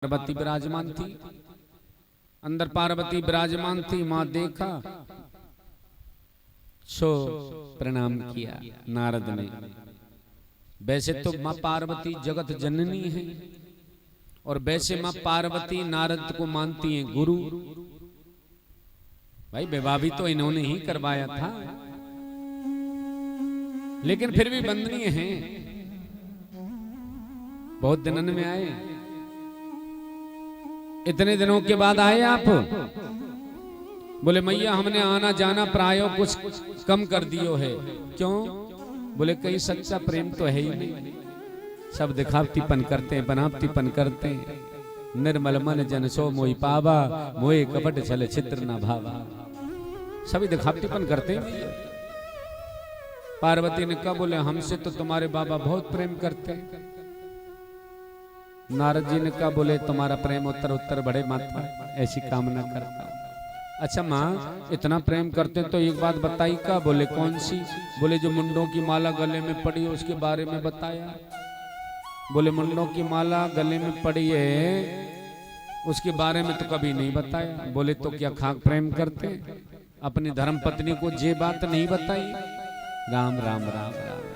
पार्वती विराजमान थी, अंदर पार्वती विराजमान थी। मां देखा सो प्रणाम किया नारद ने। वैसे तो मां पार्वती जगत जननी है और वैसे मां पार्वती नारद को मानती हैं गुरु। भाई विवाह भी तो इन्होंने ही करवाया था, लेकिन फिर भी वंदनीय हैं। बहुत दिनन में आए, इतने दिनों के बाद आए आप। बोले मैया हमने आना जाना प्रायो कुछ कम कर दियो है। क्यों? बोले कहीं सच्चा प्रेम तो है ही नहीं, सब दिखावतीपन करते हैं, बनावतीपन करते हैं। निर्मल मन जन सो मोहि पावा, मोहे कपट छल चित्र न भावा। सभी दिखावतीपन करते हैं। पार्वती ने कहा, बोले हमसे तो तुम्हारे बाबा बहुत प्रेम करते हैं। नारद जी ने कहा, बोले तुम्हारा प्रेम उत्तर उत्तर बढ़े माता, ऐसी कामना करता हूं। अच्छा माँ इतना प्रेम करते तो एक बात बताई का? बोले कौन सी? बोले जो मुंडों की माला गले में पड़ी है उसके बारे में बताया। बोले मुंडों की माला गले में पड़ी है उसके बारे में तो कभी नहीं बताया। बोले तो क्या खाक प्रेम करते? अपनी धर्म पत्नी को ये बात नहीं बताई। राम राम राम राम।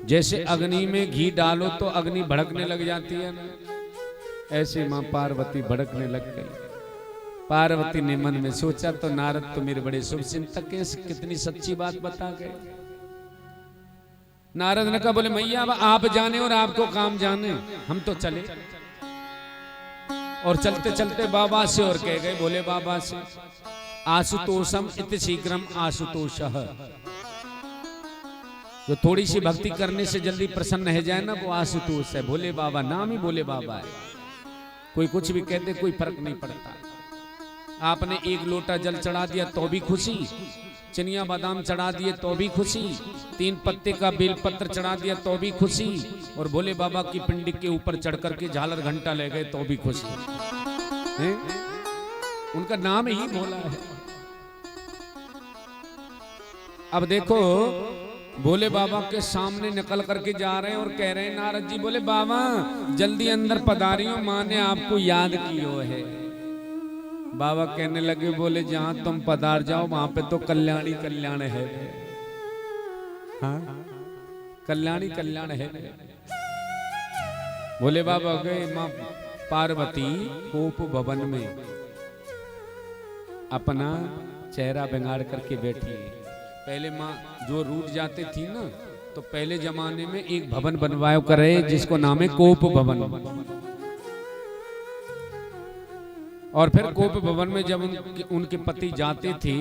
जैसे अग्नि में घी डालो तो अग्नि भड़कने लग जाती है ना, ऐसे मां पार्वती भड़कने लग गई। पार्वती ने मन में सोचा तो नारद तो मेरे बड़े शुभ चिंतक हैं, कितनी सच्ची बात बता गए। नारद ने कहा, बोले मैया अब आप जाने और आपको काम जाने, हम तो चले। और चलते चलते बाबा से और कह गए, बोले बाबा से आशुतोषम इति शीघ्रम आशुतोषः। जो थोड़ी सी भक्ति करने से जल्दी प्रसन्न हो जाए ना, वो आशुतोष है। भोले बाबा नाम ही भोले बाबा है। कोई कुछ भी कहते कोई फर्क नहीं पड़ता। आपने एक लोटा जल चढ़ा दिया तो भी खुशी, चिनिया बादाम चढ़ा दिए तो भी खुशी, 3 पत्ते का बेलपत्र चढ़ा दिया तो भी खुशी, और भोले बाबा की पिंडी के ऊपर चढ़ करके झालर घंटा ले गए तो भी खुशी है? उनका नाम ही भोला है। अब देखो भोले बाबा के सामने निकल करके जा रहे हैं और कह रहे हैं नारद जी, बोले बाबा जल्दी अंदर पधारियो, माँ ने आपको याद कियो है। बाबा कहने लगे, बोले जहां तुम पधार जाओ वहां पे तो कल्याणी कल्याण है। हाँ कल्याणी कल्याण है। भोले बाबा गए, मां पार्वती कोप भवन में अपना चेहरा बिगाड़ करके बैठी। पहले माँ जो रूठ जाती थी ना, तो पहले जमाने में एक भवन बनवाया करे जिसको नाम है कोप भवन। और फिर कोप भवन में जब उनके पति जाते थे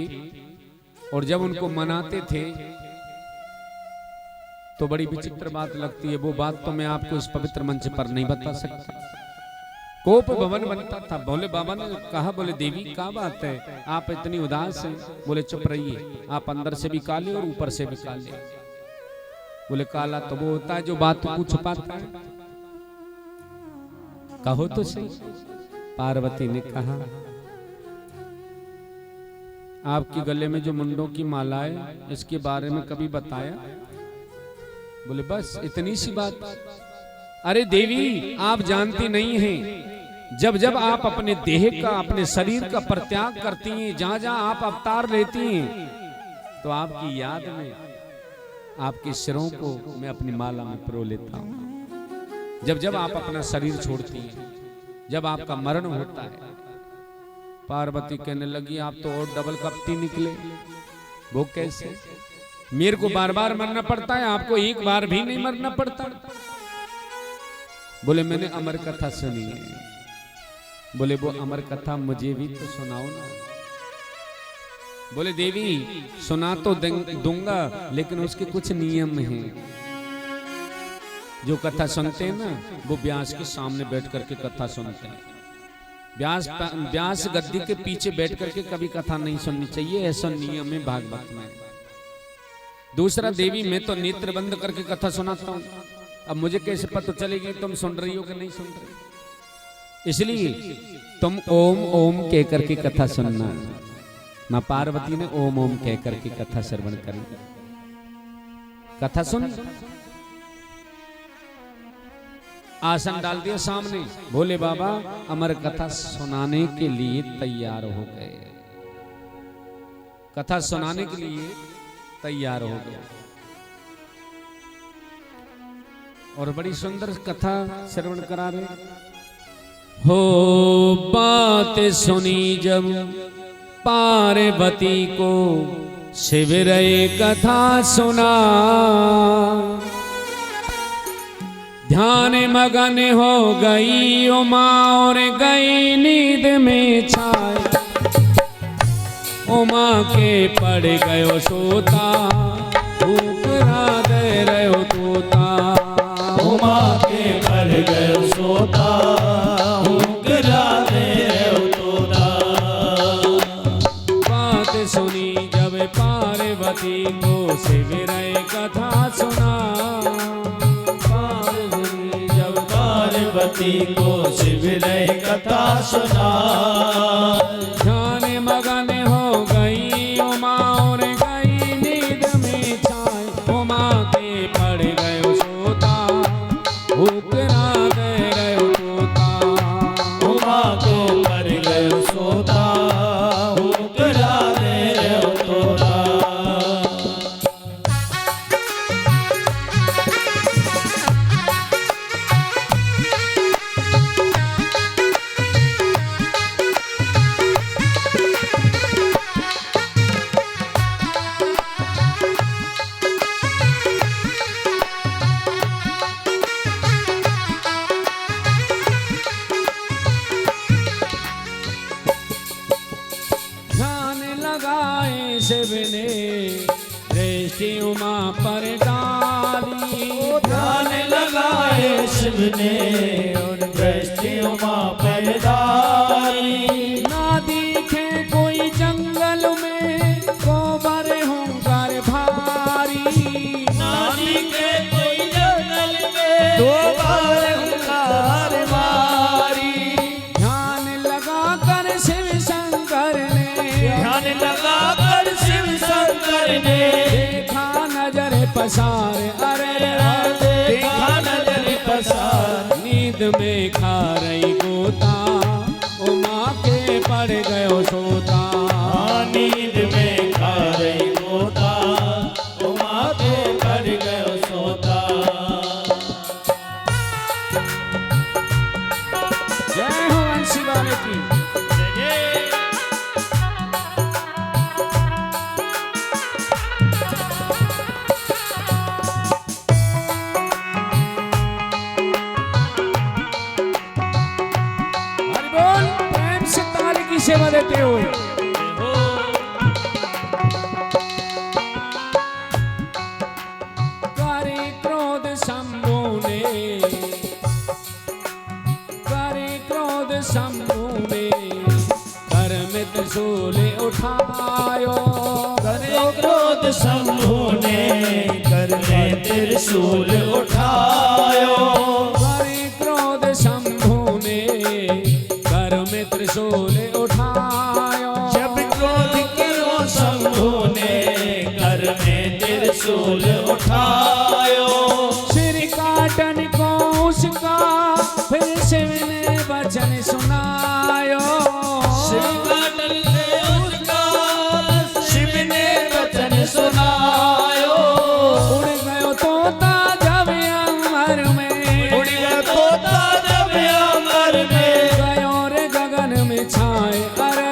और जब उनको मनाते थे तो बड़ी विचित्र बात लगती है। वो बात तो मैं आपको इस पवित्र मंच पर नहीं बता सकता। कोप भवन बनता था। भोले बाबा ने कहा, बोले देवी क्या बात है, आप इतनी उदास हैं? बोले चुप रहिए, आप अंदर से भी काले और ऊपर से भी काले। बोले काला तो वो होता है जो बात को छुपाता है, कहो तो सही। पार्वती ने कहा, आपके गले में जो मुंडों की माला है इसके बारे में कभी बताया? बोले बस इतनी सी बात। अरे देवी आप जानती नहीं हैं, जब जब आप अपने देह का अपने शरीर का परित्याग करती हैं, जहां जहां आप अवतार लेती हैं, तो आपकी याद में आपके सिरों को मैं अपनी माला में पिरो लेता हूं। जब जब आप अपना शरीर छोड़ती हैं, जब आपका मरण होता है। पार्वती कहने लगी, आप तो और डबल कपटी निकले। वो कैसे? मेरे को बार बार मरना पड़ता है, आपको एक बार भी नहीं मरना पड़ता। बोले मैंने अमर कथा सुनी है। बोले वो अमर कथा मुझे भी तो सुनाओ ना। बोले देवी सुना तो दूंगा, लेकिन उसके कुछ नियम हैं। जो कथा सुनते हैं ना, वो व्यास के सामने बैठ करके कथा सुनते हैं। व्यास गद्दी के पीछे बैठ करके कभी कथा नहीं सुननी चाहिए, ऐसा नियम है भागवत में। दूसरा, देवी मैं तो नेत्र बंद करके कथा सुनाता हूं, अब मुझे कैसे पता चलेगी तुम सुन रही हो कि नहीं सुन रही? इसलिए तुम ओम ओम कह करके कथा सुनना। मां पार्वती ने ओम ओम कह करके कथा श्रवण करी। कथा सुन। आसन डाल दिया सामने, भोले बाबा अमर कथा सुनाने के लिए तैयार हो गए। कथा सुनाने के लिए तैयार हो गए और बड़ी सुंदर कथा श्रवण करा रहे। हो बात सुनी जब पार्वती को शिविर कथा सुना, ध्यान मगन हो गई उमा और गई नींद में छाए। उमा के पड़ गयो सोता, भूख दे रहो तोता। उमा के पड़ गयो सोता, भूख दे रहो तोता। बात सुनी जब पार्वती को शिविर कथा सुना, पार्वती को शिविर कथा सुना। ध्यान मगन हो गई उमा और गई नींद में छाए। उमा के पड़ गयो सोता, भूख दे रहो तोता। उमा के पड़ गयो सोता, भूख दे रहो तोता। शिव ने दृष्टि उमा पर डाली, ध्यान लगाए शिव ने और दृष्टि उमा पर डाली। ना दिखे कोई जंगल में गोबर होकर भारी, ना दिखे कोई जंगल में गोबर होकर भारी। ध्यान लगा कर शिव शंकर ने, ध्यान लगा कर शिव शंकर ने देखा नजर पसार। अरे देखा नजर पसार। नींद में खा रही गोता, उमा के पड़ गयो सोता। नींद में खा रही गोता, उमा के पड़ गयो सोता। जय हो वंशी वाले की। सेवा देते हुए करे क्रोध शंभु ने, करे क्रोध शंभु ने कर में त्रिशूल उठायो। करे क्रोध शंभु ने कर में त्रिशूल उठायो। करे क्रोध शंभु ने कर में त्रिशूल उठायो। जब क्रोध कियो शंभु ने कर में त्रिशूल उठायो। सिर काटन को उसका फिर शिव ने वचन सुनायो। सिर काटन को उसका शिव ने वचन सुनायो। उड़ गयो तोता जब अमर में, उड़ गयो तोता जब अमर में। गयो रे गगन में छाए। अरे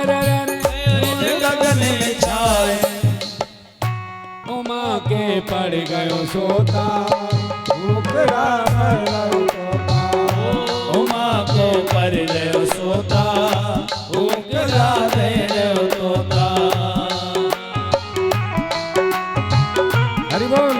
गगन में छाए। उमा के पड़ गयो सोता, उमा को पर गयो सोता, उकरा दे रहो तोता। हरि बोल।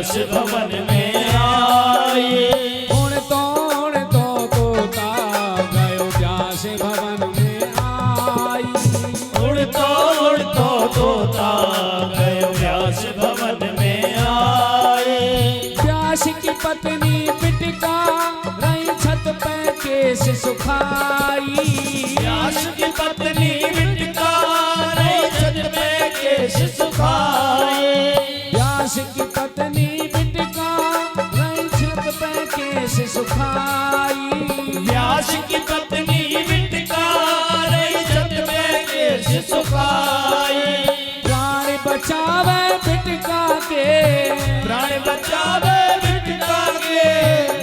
व्यास भवन में आई। उड़ तो तोता गयो व्यास भवन में आई। उड़ तो तोता गयो व्यास भवन में आए। व्यास की पत्नी बिटिका रही छत पे केश सुखाई। व्यास की पत्नी बिटिका रही छत पे केश सुखाए। व्यास की पत्नी बिटिका रही छत पे केश सुखाई। व्यास की पत्नी बिटिका रही छत पे केश सुखाए। प्राण बचावे बिटिका के, प्राण बचावे बिटिका के।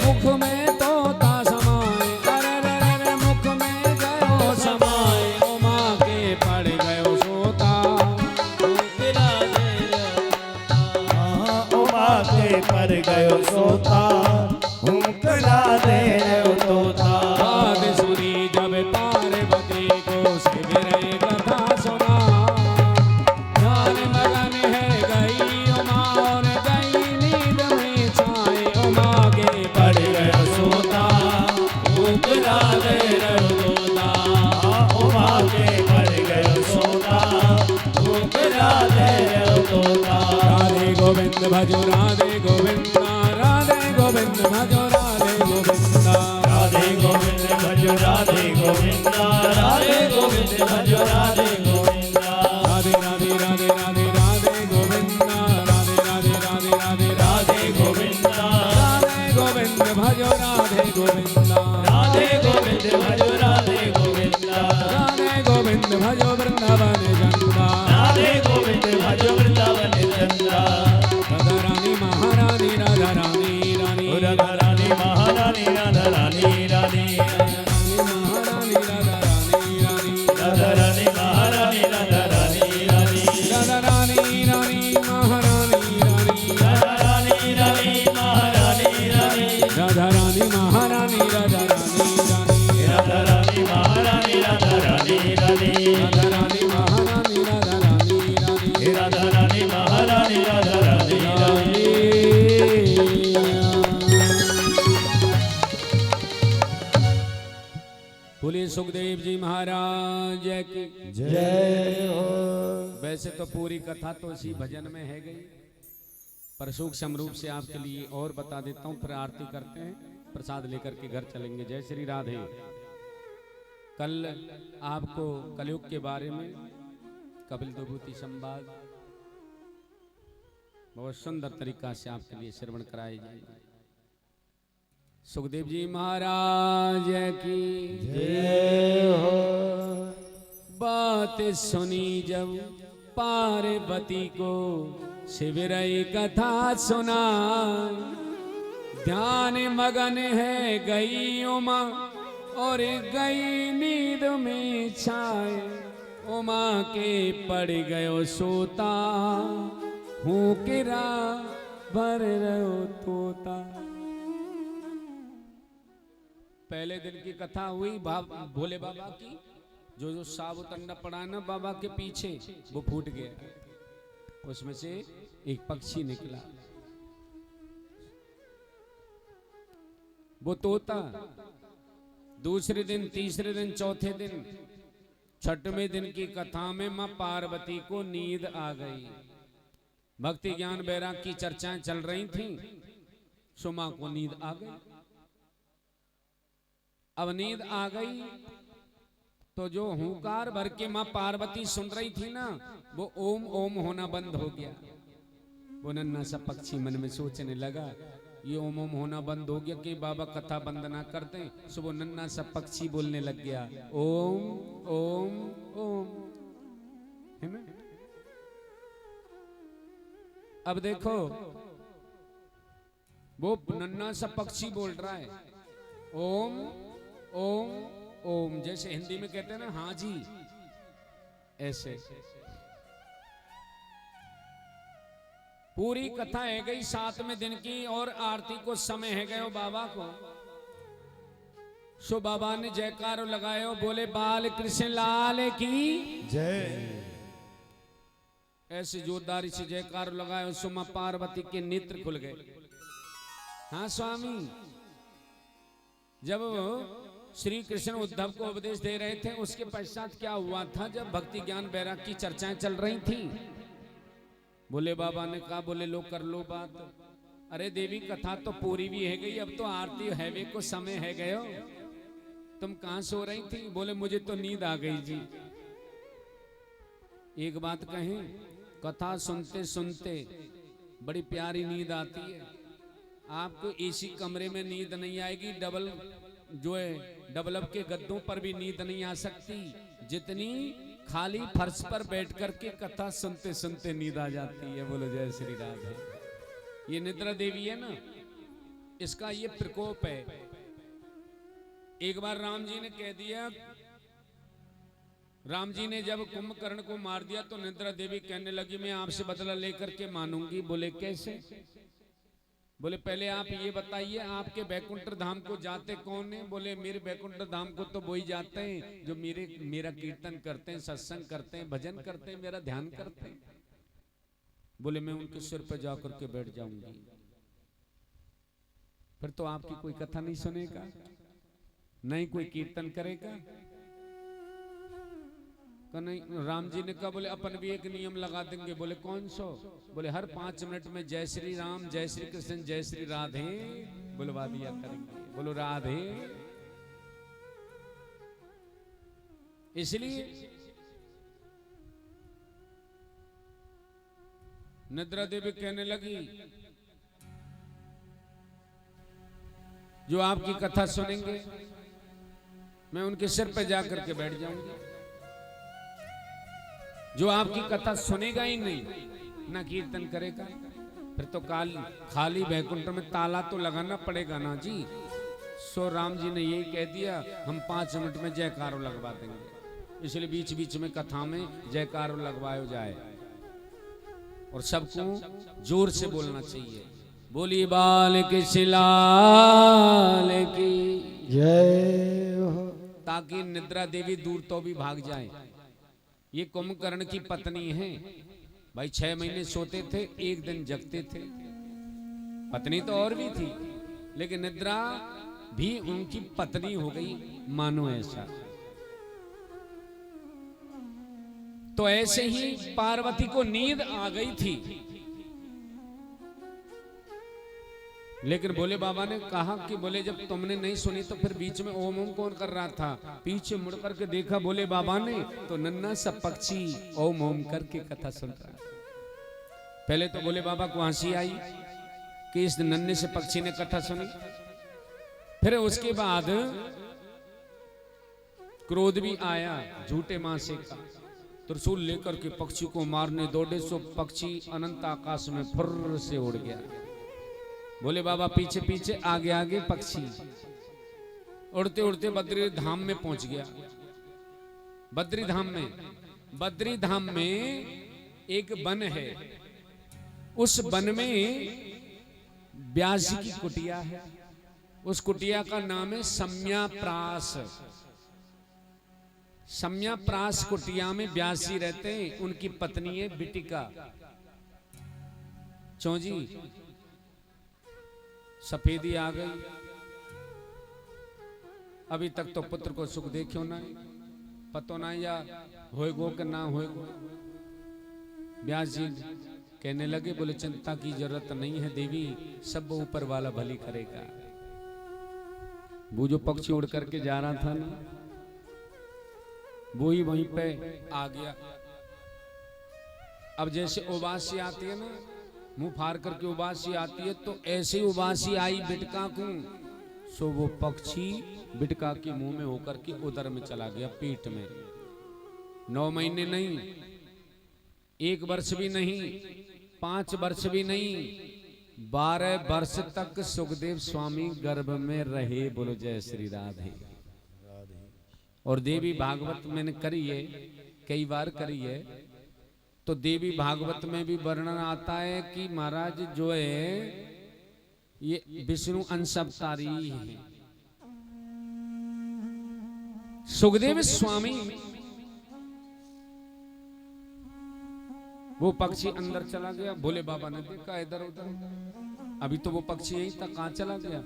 मुख में तोता समाए, अरे मुख में गयो समाए। उमा के पड़ गयो सोता, उमा के पर गयो सोता, हुंकरा दे रहो तोता। बात सुनी जब पार्वती को शिविर कथा सुना। ध्यान मगन है गई उमा और गई नींद में छाए। उमा के पड़ गयो सोता, हुंकरा दे रहो तोता। उमा के पड़ गयो सोता, हुंकरा दे रहो तोता। राधे गोविंद भजो राधे गोविंदा, राधे गोविंद भजो राधे गोविंदा। राधे गोविंद भजो राधे गोविंदा, राधे गोविंद भजो राधे गोविंदा। राधे राधे राधे राधे राधे गोविंदा, राधे राधे राधे राधे राधे गोविंदा, राधे गोविंद भजो राधे गोविंदा। राधे गोविंद भजो राधे गोविंदा। राधे गोविंद भजो वृंदावन चंद्रा, राधे गोविंद भजो वृंदावन चंद्रा। राधा रानी महारानी, राधा रानी रानी, राधा रानी महारानी, राधा रानी रानी। महारानी राधा रानी रानी, राधा रानी महारानी, राधा रानी रानी। राधा रानी रानी महारानी रानी, राधा रानी रानी महारानी रानी। राधा रानी महारानी, राधा रानी रानी, राधा रानी महारानी, राधा रानी रानी। राधा रानी महारानी, राधा रानी रानी, राधा रानी महारानी, राधा रानी रानी। बोलिए सुखदेव जी महाराज की जय हो। वैसे तो पूरी कथा तो इसी भजन में है गई, पर सूक्ष्म रूप से आपके लिए और बता देता हूँ, फिर आरती करते हैं, प्रसाद लेकर के घर चलेंगे। जय श्री राधे। कल आपको कलयुग के बारे में कपिल विभूति संवाद बहुत सुंदर तरीका से आपके लिए श्रवण कराए जाएंगे। सुखदेव जी महाराज की जय हो। बात सुनी जब पार्वती को शिविर कथा सुना। ध्यान मगन है गई उमा और गई नींद में छाए। उमा के पड़ गयो सोता, हूँ किरा भर रहो तोता। पहले दिन की कथा हुई भोले बाबा की, जो साबुत अंडा पड़ा ना बाबा के पीछे वो फूट गया, उसमें से एक पक्षी निकला, वो तोता। दूसरे दिन, तीसरे दिन, चौथे दिन, छठवें दिन की कथा में मां पार्वती को नींद आ गई। भक्ति ज्ञान वैराग की चर्चाएं चल रही थीं, सुमा को नींद आ गई। अब नींद आ गई तो जो हुंकार भर के मां पार्वती सुन रही थी ना, वो ओम ओम होना बंद हो गया। वो नन्हा सा पक्षी मन में सोचने लगा, ये ओम ओम होना बंद हो गया कि बाबा कथा बंद ना करते। सो वो नन्हा सा पक्षी बोलने लग गया, ओम ओम ओम, है ना। अब देखो वो नन्हा सा पक्षी बोल रहा है ओम ओम ओम, जैसे हिंदी में कहते हैं ना हाँ जी, ऐसे। पूरी कथा है गई 7वें दिन की और आरती को समय है गयो बाबा को। सो बाबा ने जयकारो लगायो, बोले बाल कृष्ण लाल की जय। ऐसे जोरदारी से जयकार लगाए, उस मां पार्वती के नेत्र खुल गए। हाँ स्वामी, जब श्री कृष्ण उद्धव को उपदेश दे रहे थे, उसके पश्चात क्या हुआ था, जब भक्ति ज्ञान वैराग्य की चर्चाएं चल रही थी। बोले बाबा ने कहा, बोले लो कर लो बात। अरे देवी कथा तो पूरी भी है गई, अब तो आरती हैवे को समय है गयो, तुम कहां सो रही थी। बोले मुझे तो नींद आ गई जी। एक बात कहें, कथा सुनते सुनते बड़ी प्यारी नींद आती है। आपको एसी कमरे में नींद नहीं आएगी, डबल के गद्दों पर भी नींद नहीं आ सकती, जितनी खाली फर्श पर बैठ करके कथा सुनते सुनते नींद आ जाती है। बोलो जय श्री राधे। ये निद्रा देवी है ना, इसका ये प्रकोप है। एक बार राम जी ने कह दिया, राम जी ने जब कुंभकर्ण को मार दिया तो निद्रा देवी कहने लगी, मैं आपसे बदला लेकर के मानूंगी। बोले कैसे। बोले पहले आप ये बताइए, आपके बैकुंठ धाम को जाते कौन है। बोले मेरे बैकुंठ धाम को तो वही जाते हैं जो मेरा कीर्तन करते हैं, सत्संग करते हैं, भजन करते हैं, मेरा ध्यान करते हैं। बोले मैं उनके सिर पर जाकर के बैठ जाऊंगी। फिर तो आपकी कोई कथा नहीं सुनेगा, नहीं कोई कीर्तन करेगा। नहीं, राम जी ने कहा, बोले अपन भी एक नियम लगा देंगे। बोले कौन सो। बोले हर 5 मिनट में जय श्री राम, जय श्री कृष्ण, जय श्री राधे बुलवा दिया करेंगे। बोलो राधे। इसलिए निद्रा देवी कहने लगी, जो आपकी कथा सुनेंगे मैं उनके सिर पर जाकर के बैठ जाऊंगी। जो आपकी कथा सुनेगा ही नहीं, ना कीर्तन करेगा, फिर तो खाली बैकुंठ में ताला तो लगाना पड़ेगा ना जी। सो राम जी ने यही कह दिया, हम 5 मिनट में जयकारो लगवा देंगे। इसलिए बीच बीच में कथा में जयकारो लगवाया जाए और सबको जोर से बोलना चाहिए। बोली बाल के शिलाल की जय हो, ताकि निद्रा देवी दूर तो भी भाग जाए। ये कुंभकर्ण की पत्नी है भाई, 6 महीने सोते थे, 1 दिन जगते थे। पत्नी तो और भी थी, लेकिन निद्रा भी उनकी पत्नी हो गई, मानो ऐसा। तो ऐसे ही पार्वती को नींद आ गई थी, लेकिन भोले बाबा ने कहा कि बोले जब तुमने नहीं सुनी तो फिर बीच में ओम ओम कौन कर रहा था। पीछे मुड़ करके देखा भोले बाबा ने, तो नन्ना सा पक्षी ओम ओम करके कथा सुन रहा था। पहले तो भोले बाबा को हंसी आई कि इस नन्हे से पक्षी ने कथा सुनी। फिर उसके बाद क्रोध भी आया झूठे मासे का, त्रिशूल लेकर के पक्षी को मारने दौड़े। सो पक्षी अनंत आकाश में फुर्र से उड़ गया। भोले बाबा पीछे पीछे, आगे आगे पक्षी उड़ते उड़ते बद्री धाम में पहुंच गया। बद्री धाम में एक वन है, उस वन में व्यास जी की कुटिया है। उस कुटिया का नाम है सम्याप्रास। सम्याप्रास कुटिया में व्यास जी रहते हैं, उनकी पत्नी है बिटिका। चौजी सफेदी आ गई, अभी तक तो पुत्र को सुख देखियो ना, पतो ना या होएगो कि ना होएगो। व्यास जी कहने लगे, बोले चिंता की जरूरत नहीं है देवी, सब ऊपर वाला भली करेगा। वो जो पक्षी उड़ करके जा रहा था ना, वो ही वहीं पे आ गया। अब जैसे उबासी आती है ना, मुंह फाड़ करके उबासी आती है, तो ऐसी उबासी आई बिटका को। सो वो पक्षी बिटका के मुंह में होकर के उदर में चला गया, पेट में। 9 महीने नहीं, 1 वर्ष भी नहीं, 5 वर्ष भी नहीं, 12 वर्ष तक सुखदेव स्वामी गर्भ में रहे। बोलो जय श्री राधे। और देवी भागवत मैंने करी है, कई बार करी है, तो देवी भागवत में भी वर्णन आता है कि महाराज जो है ये विष्णु अंश अवतारी है। सुखदेव स्वामी वो पक्षी अंदर चला गया। भोले बाबा ने देखा इधर उधर, अभी तो वो पक्षी यही था, कहाँ चला गया,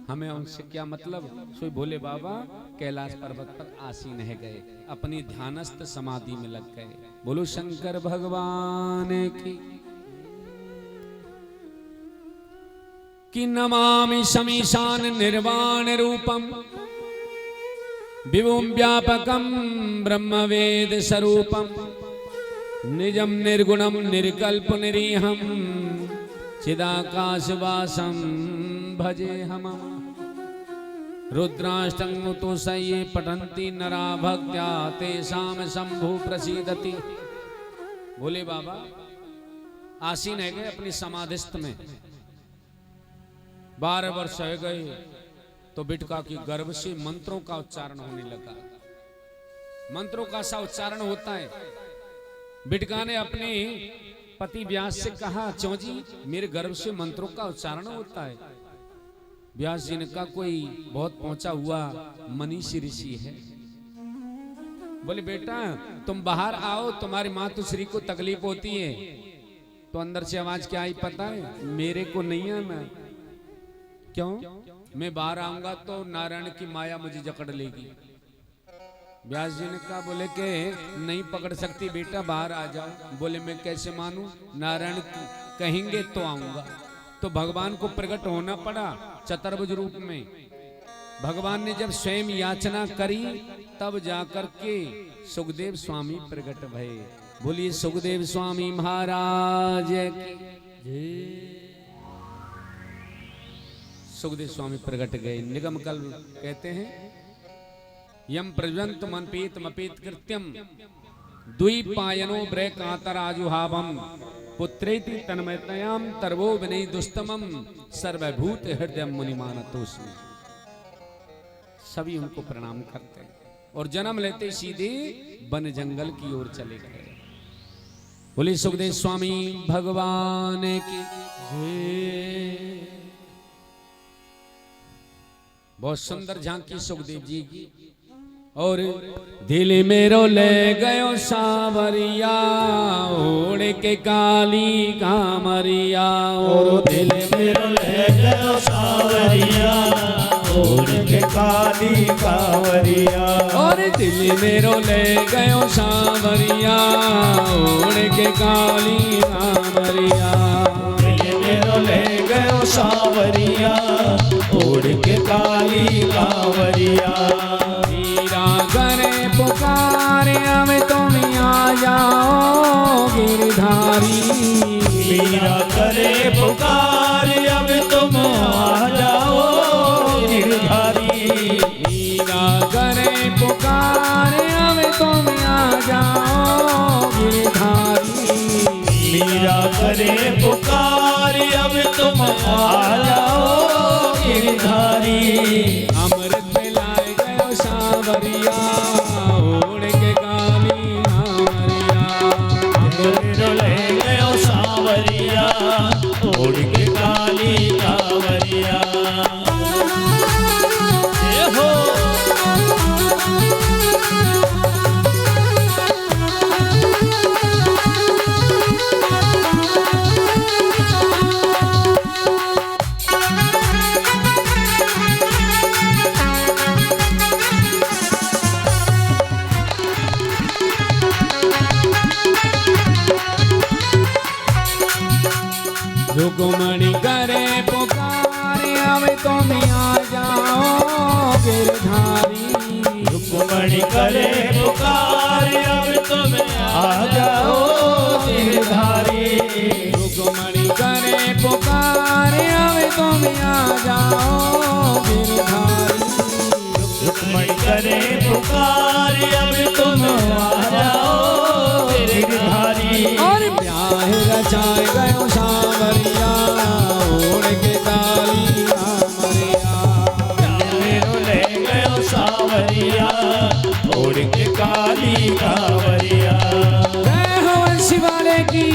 हमें उनसे क्या मतलब। सो भोले बाबा कैलाश पर्वत पर आसीन है गए, अपनी ध्यानस्थ समाधि में लग गए। बोलो शंकर भगवान की नमामि शमीशान निर्वाण रूपम विभुम व्यापकम ब्रह्म वेद स्वरूपम निजम निर्गुणम निर्कल्प निरीहम चिदाकाशवासम भजे हम। रुद्राष्टकं सये पठन्ति नरा भक्त्या तेषां शंभु प्रसीदति। बोले बाबा आसीन है गए अपनी समाधिस्थ में, 12 वर्ष हो गए तो बिटका की गर्भ से मंत्रों का उच्चारण होने लगा। मंत्रों का सा उच्चारण होता है। बिटका ने अपने पति व्यास से कहा, चौ जी मेरे गर्भ से मंत्रों का उच्चारण होता है। व्यास जी ने कहा कोई बहुत पहुंचा हुआ मनीषी ऋषि है। बोले बेटा तुम बाहर आओ, तुम्हारी मातुश्री को तकलीफ होती है। तो अंदर से आवाज क्या आई पता है, मेरे को नहीं आना। क्यों? मैं बाहर आऊंगा तो नारायण की माया मुझे जकड़ लेगी। व्यास जी ने कहा, बोले के नहीं पकड़ सकती बेटा, बाहर आ जाओ। बोले मैं कैसे मानूं, नारायण कहेंगे तो आऊंगा। तो भगवान को प्रकट होना पड़ा चतुर्भुज रूप में। भगवान ने जब स्वयं याचना करी तब जाकर के सुखदेव स्वामी प्रकट भये। बोलिए सुखदेव स्वामी महाराज की। सुखदेव स्वामी प्रकट गए। निगम कल कहते हैं यम प्रज्वंत मनपीत मपीत कृत्यम द्विपायनो ब्रैकातराजुहावम पुत्रेति तन्मयतयाम तरवो विनय दुस्तमम सर्वभूत हृदय मुनिमानतोस्मि। सभी उनको प्रणाम करते हैं और जन्म लेते सीधे वन जंगल की ओर चले गए। बोले सुखदेव स्वामी भगवान की। बहुत सुंदर झांकी सुखदेव जी की। और दिल मेरो ले गयो सावरिया ओढ़ के काली कामरिया। और दिल मेरो ले गयो सावरिया ओढ़ के काली कांवरिया। और दिल मेरो ले गयो सावरिया ओढ़ के काली कामरिया। दिल मेरो ले गयो सावरिया ओढ़ के काली कांवरिया। करे पुकारे हमें तुम आ जाओ गिरधारी। मीरा करे पुकार अब तुम आ जाओ गिरधारी। मीरा करे पुकारे हमें तुम आ जाओ गिरधारी। मीरा करे पुकार अब तुम आ जाओ गिरधारी। अमृत मिलाए गयो सावरिया ओढ़ के काली कांवरिया। अमृत ले गयो सावरिया ओढ़ के काली कांवरिया। हो रुक्मणी करे पुकारे हमें तुम आ जाओ गिरधारी। रुक्मणी करे पुकार अब तुम आ जाओ गिरधारी। रुक्मणी करे पुकारे हमें तुम आ जाओ गिरधारी। रुक्मणी करे पुकार अब तुम आ जाओ गिरधारी। और ब्याह रचाए गयो सावरिया ओढ़ के काली कांवरिया। मेरो ले गयो सावरिया ओढ़ के काली कांवरिया। जय हो वंशी वाले की।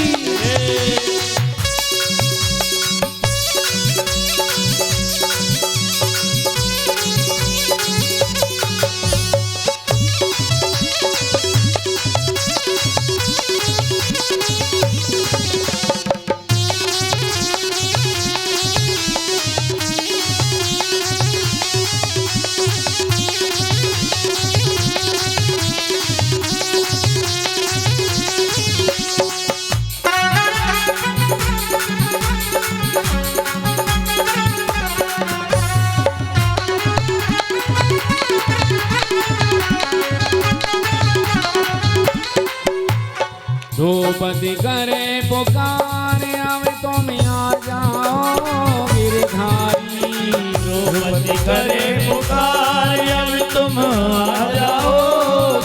द्रौपदी करे पुकार अब तुम आ जाओ गिरधारी। द्रौपदी करे पुकार अब तुम आ जाओ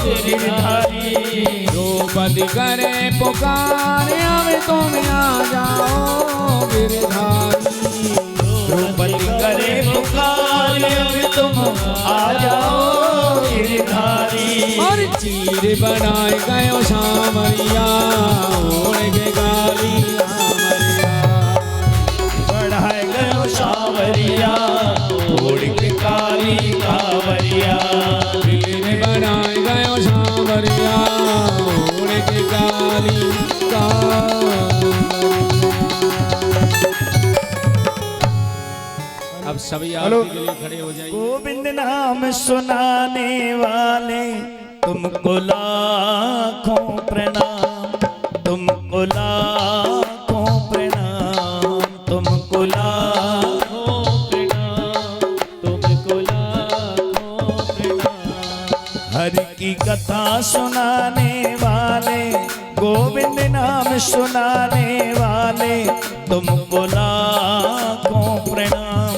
गिरधारी। द्रौपदी करे पुकार अब तुम आ जाओ गिरधारी। द्रौपदी करे पुकार अब तुम आ जाओ गिरधारी। और चीर बनाए गयो सामरिया ओढ़ के गाली सामरिया। बढ़ाए गयो सावरिया ओढ़ के काली कावरिया। बनाए गयो सामरिया ओढ़ के गाली अब सभी आरती के लिए खड़े हो जाइए। गोविंद नाम सुनाने वाले तुमको लाखों प्रणाम। तुमको लाखों प्रणाम। तुमको लाखों प्रणाम। तुमको लाखों प्रणाम। हरि की कथा सुनाने वाले गोविंद नाम सुनाने वाले तुमको लाखों प्रणाम।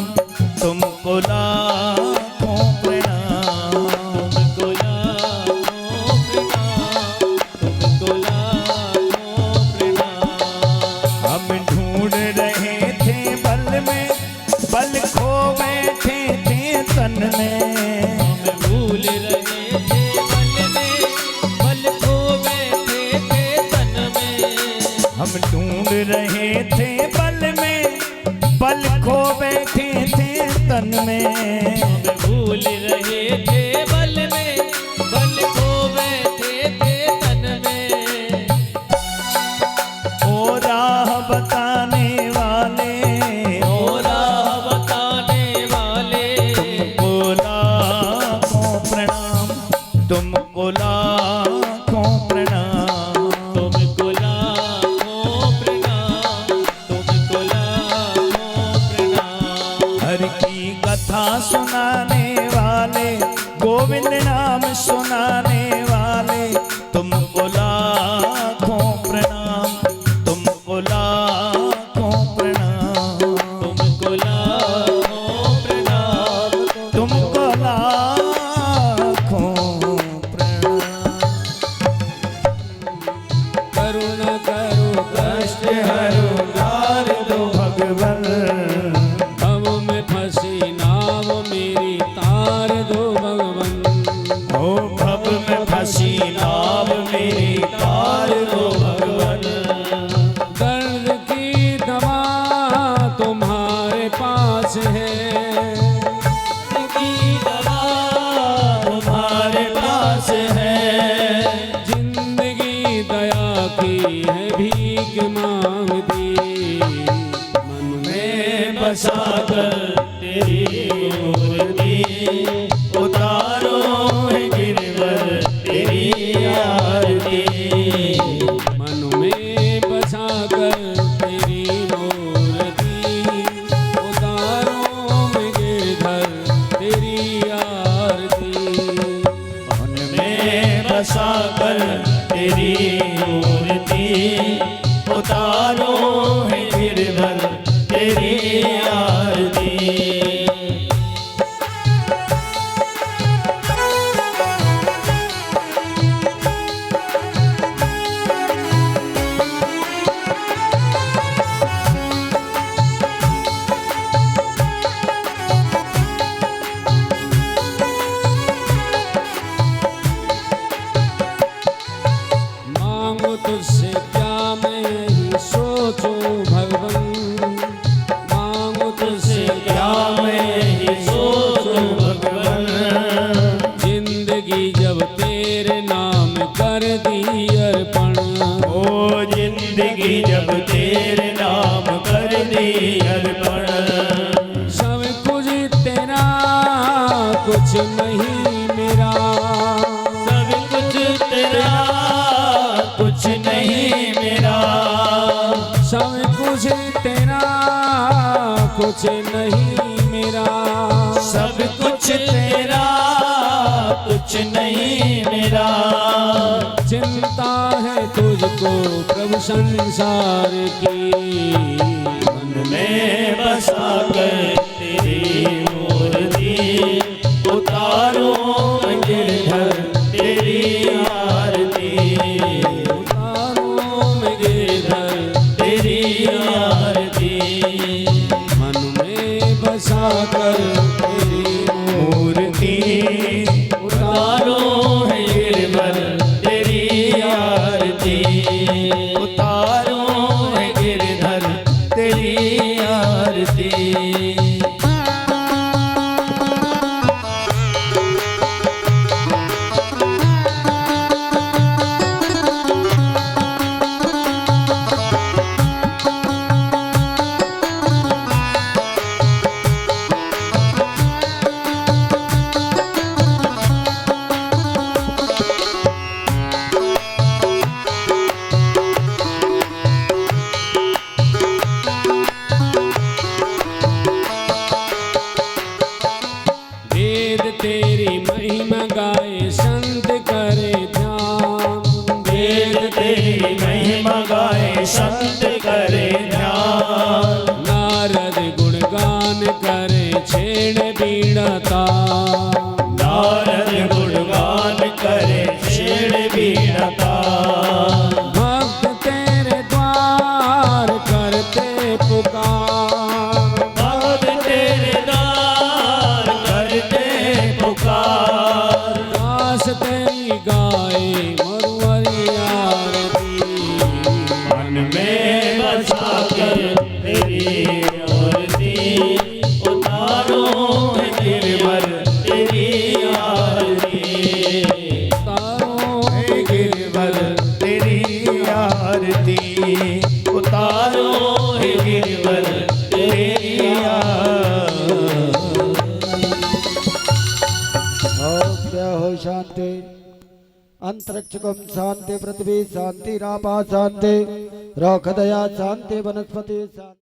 तुमको लाखों प्रणाम। तुमको लाखों प्रणाम। तुमको लाखों प्रणाम। हम ढूंढ रहे थे बल में बल खो बैठे थे तन में। हम भूल रहे थे बल में बल खो बैठे थे तन में। हम ढूंढ रहे थे बल में बल खो बैठे थे तन में। हम भूल रहे थे बल में बल खो बैठे थे तन में। ओ राह बताने वाले ओ राह बताने वाले तुमको लाखों प्रणाम। तुमको लाखों प्रणाम। तुमको लाखों प्रणाम। तुमको लाखों प्रणाम। हर की कथा सुनाने वाले गोविंद नाम सुनाने वाले तुमको लाखों प्रणाम। तुमको लाखों प्रणाम। तुमको लाखों प्रणाम। तुमको लाखों प्रणाम। करुणा करो कष्ट हरो उद्धार दो भगवन। भव में फंसी नाव मेरी तार दो भगवन। ओ भव में फंसी नाव मेरी तार दो भगवन। दर्द की दवा तुम्हारे पास है। की दवा तुम्हारे पास है। जिंदगी दया की है भीख मांगती मन में बसा कर तेरी मूर्ति उतारो है गिरवर तेरी आरती। मन में बसा कर तेरी मूर्ति उतारो में गिरधर तेरी आरती। मन में बसा कर तेरी मूर्ति उतारो है गिरवर तेरी आरती। मांगो तुझसे क्या मैं यही सोचूं भगवन। मांगो तुझसे क्या मैं ही सोचूं भगवन। जिंदगी जब तेरे नाम कर दी अर्पण। ओ जिंदगी जब तेरे नाम कर दी अर्पण। सब कुछ तेरा कुछ नहीं मेरा। सब कुछ तेरा कुछ नहीं मेरा। सब कुछ तेरा कुछ नहीं मेरा। सब कुछ तेरा कुछ नहीं मेरा। चिंता है तुझको प्रभु संसार की, मन में बसा कर तेरी मूर्ति उतारो गिरधर तेरी आरती। उतारो मैं गिरधर तेरी आरती। मन में बसा कर तेरी मूर्ति उतारो है गिरधर तेरी आरती। उतारो है गिरधर तेरी आरती। वेद तेरी महिमा गाए संत करे ध्यान, वेद तेरी महिमा गाए संत करे ध्यान। नारद गुणगान करे छेड़ बीड़ा तान। नारद गुणगान करे छेड़ बीड़ा तान। भक्त तेरे द्वार करते पुकार, भक्त तेरे द्वार करते पुकार। दास तेरी गाए मरुवरी आरती। मन में बसा कर तेरी मूर्ति उतारो है गिरधर तेरी आरती। तारो हे गिरधर तेरी आरती। उतारो है गिरधर तेरी आरती। क्या हो शांति अंतरिक्षकम शांति पृथ्वी शांति रापा शांति रोख दया शांति वनस्पति शांति।